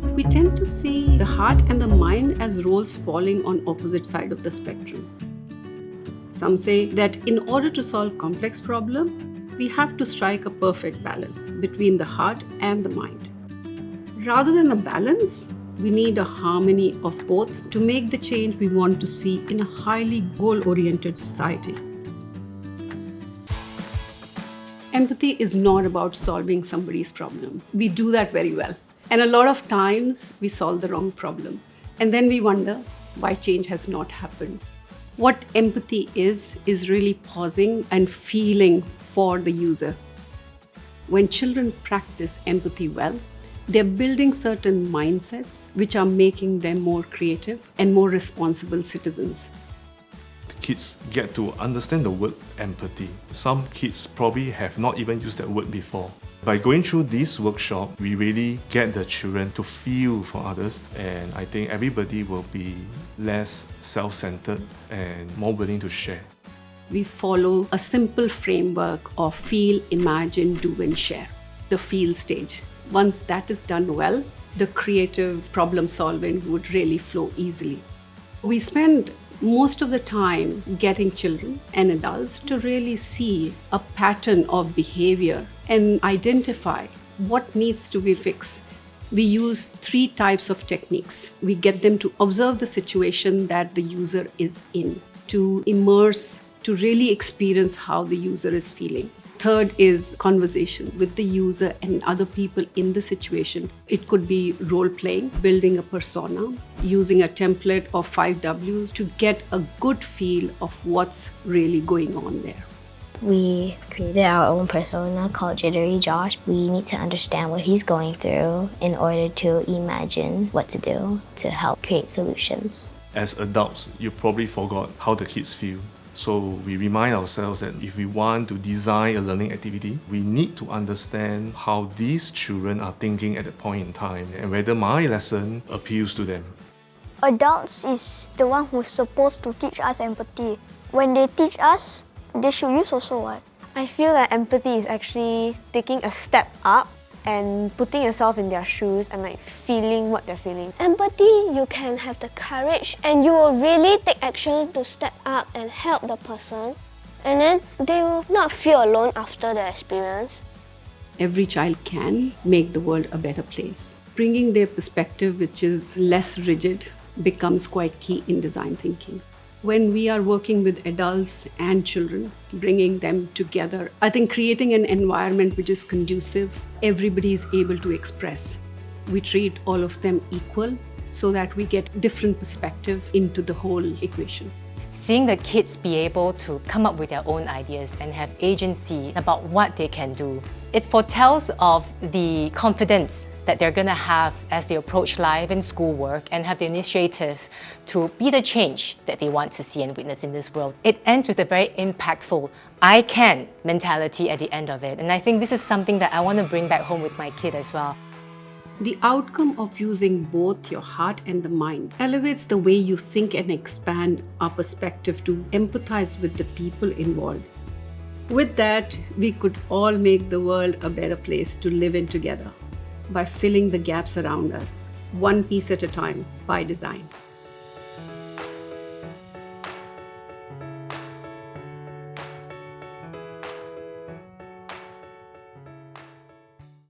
We tend to see the heart and the mind as roles falling on opposite side of the spectrum. Some say that in order to solve complex problems, we have to strike a perfect balance between the heart and the mind. Rather than a balance, we need a harmony of both to make the change we want to see in a highly goal-oriented society. Empathy is not about solving somebody's problem. We do that very well. And a lot of times we solve the wrong problem. And then we wonder why change has not happened. What empathy is really pausing and feeling for the user. When children practice empathy well, they're building certain mindsets which are making them more creative and more responsible citizens. Kids get to understand the word empathy. Some kids probably have not even used that word before. By going through this workshop, we really get the children to feel for others, and I think everybody will be less self-centered and more willing to share. We follow a simple framework of feel, imagine, do and share, the feel stage. Once that is done well, the creative problem solving would really flow easily. We spend most of the time getting children and adults to really see a pattern of behavior and identify what needs to be fixed. We use 3 types of techniques. We get them to observe the situation that the user is in, to immerse, to really experience how the user is feeling. Third is conversation with the user and other people in the situation. It could be role-playing, building a persona, using a template of 5 Ws to get a good feel of what's really going on there. We created our own persona called Jittery Josh. We need to understand what he's going through in order to imagine what to do to help create solutions. As adults, you probably forgot how the kids feel. So we remind ourselves that if we want to design a learning activity, we need to understand how these children are thinking at that point in time and whether my lesson appeals to them. Adults is the one who's supposed to teach us empathy. When they teach us, they should use also what? I feel that empathy is actually taking a step up and putting yourself in their shoes and feeling what they're feeling. Empathy, you can have the courage and you will really take action to step up and help the person. And then they will not feel alone after the experience. Every child can make the world a better place. Bringing their perspective, which is less rigid, becomes quite key in design thinking. When we are working with adults and children, bringing them together, I think creating an environment which is conducive, everybody is able to express. We treat all of them equal so that we get different perspective into the whole equation. Seeing the kids be able to come up with their own ideas and have agency about what they can do, it foretells of the confidence that they're going to have as they approach life and schoolwork and have the initiative to be the change that they want to see and witness in this world. It ends with a very impactful I can mentality at the end of it. And I think this is something that I want to bring back home with my kid as well. The outcome of using both your heart and the mind elevates the way you think and expand our perspective to empathize with the people involved. With that, we could all make the world a better place to live in together by filling the gaps around us, one piece at a time, by design.